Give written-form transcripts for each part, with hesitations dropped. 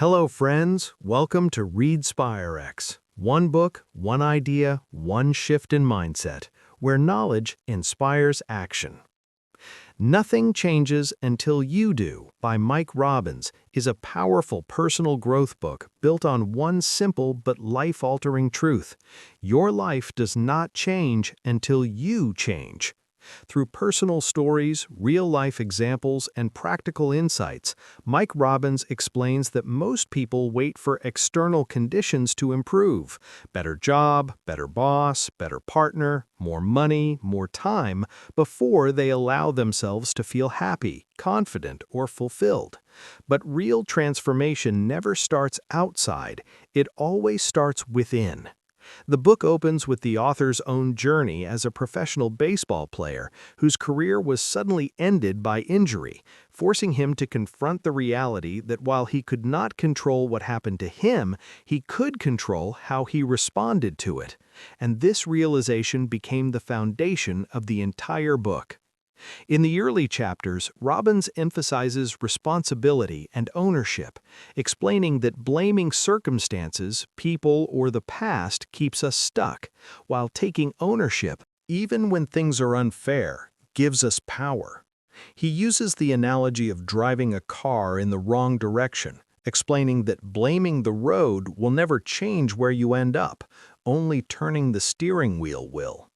Hello, friends. Welcome to ReadspireX. One book, one idea, one shift in mindset, where knowledge inspires action. Nothing Changes Until You Do by Mike Robbins is a powerful personal growth book built on one simple but life-altering truth. Your life does not change until you change. Through personal stories, real-life examples, and practical insights, Mike Robbins explains that most people wait for external conditions to improve: better job, better boss, better partner, more money, more time, before they allow themselves to feel happy, confident, or fulfilled. But real transformation never starts outside, it always starts within. The book opens with the author's own journey as a professional baseball player whose career was suddenly ended by injury, forcing him to confront the reality that while he could not control what happened to him, he could control how he responded to it. And this realization became the foundation of the entire book. In the early chapters, Robbins emphasizes responsibility and ownership, explaining that blaming circumstances, people, or the past keeps us stuck, while taking ownership, even when things are unfair, gives us power. He uses the analogy of driving a car in the wrong direction, explaining that blaming the road will never change where you end up, only turning the steering wheel will.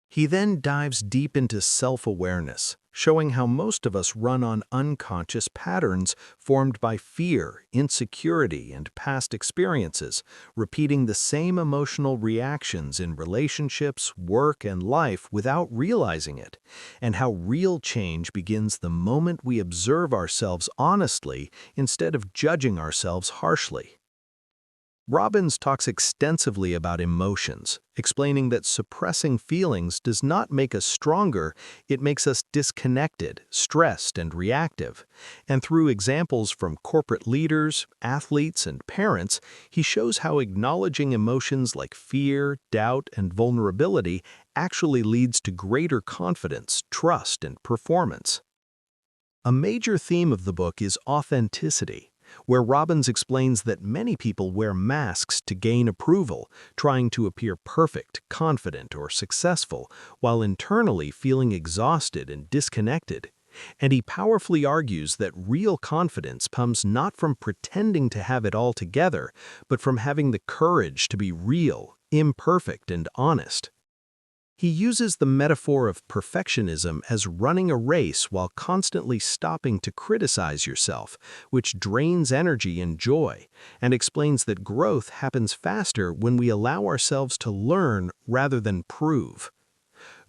He then dives deep into self-awareness, showing how most of us run on unconscious patterns formed by fear, insecurity, and past experiences, repeating the same emotional reactions in relationships, work, and life without realizing it, and how real change begins the moment we observe ourselves honestly instead of judging ourselves harshly. Robbins talks extensively about emotions, explaining that suppressing feelings does not make us stronger, it makes us disconnected, stressed, and reactive. And through examples from corporate leaders, athletes, and parents, he shows how acknowledging emotions like fear, doubt, and vulnerability actually leads to greater confidence, trust, and performance. A major theme of the book is authenticity, where Robbins explains that many people wear masks to gain approval, trying to appear perfect, confident, or successful, while internally feeling exhausted and disconnected. And he powerfully argues that real confidence comes not from pretending to have it all together, but from having the courage to be real, imperfect, and honest. He uses the metaphor of perfectionism as running a race while constantly stopping to criticize yourself, which drains energy and joy, and explains that growth happens faster when we allow ourselves to learn rather than prove.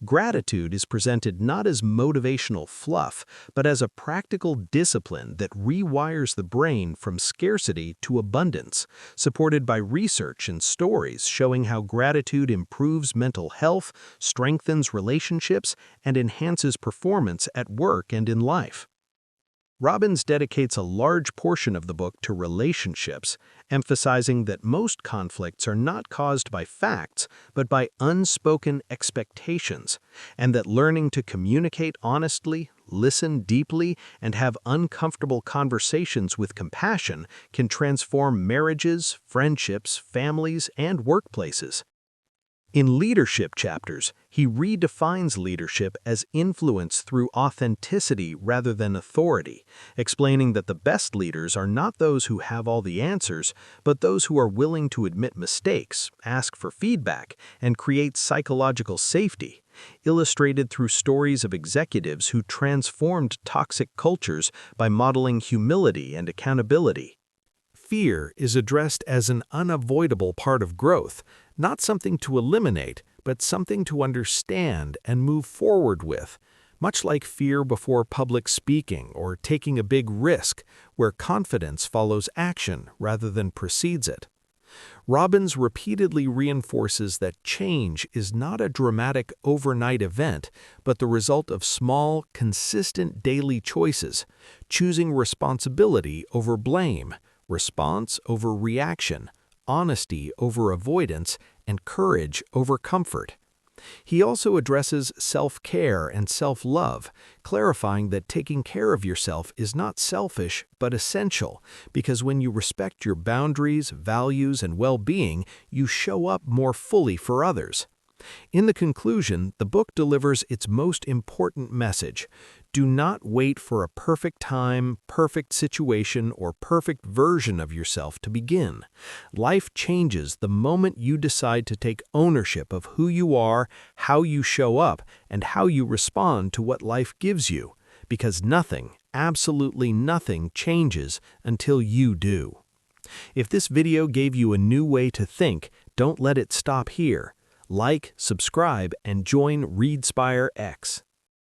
Gratitude is presented not as motivational fluff, but as a practical discipline that rewires the brain from scarcity to abundance, supported by research and stories showing how gratitude improves mental health, strengthens relationships, and enhances performance at work and in life. Robbins dedicates a large portion of the book to relationships, emphasizing that most conflicts are not caused by facts, but by unspoken expectations, and that learning to communicate honestly, listen deeply, and have uncomfortable conversations with compassion can transform marriages, friendships, families, and workplaces. In leadership chapters, he redefines leadership as influence through authenticity rather than authority, explaining that the best leaders are not those who have all the answers, but those who are willing to admit mistakes, ask for feedback, and create psychological safety, illustrated through stories of executives who transformed toxic cultures by modeling humility and accountability. Fear is addressed as an unavoidable part of growth, not something to eliminate, but something to understand and move forward with, much like fear before public speaking or taking a big risk, where confidence follows action rather than precedes it. Robbins repeatedly reinforces that change is not a dramatic overnight event, but the result of small, consistent daily choices, choosing responsibility over blame, response over reaction, honesty over avoidance, and courage over comfort. He also addresses self-care and self-love, clarifying that taking care of yourself is not selfish but essential, because when you respect your boundaries, values, and well-being, you show up more fully for others. In the conclusion, the book delivers its most important message. Do not wait for a perfect time, perfect situation, or perfect version of yourself to begin. Life changes the moment you decide to take ownership of who you are, how you show up, and how you respond to what life gives you. Because nothing, absolutely nothing, changes until you do. If this video gave you a new way to think, don't let it stop here. Like, subscribe, and join ReadspireX.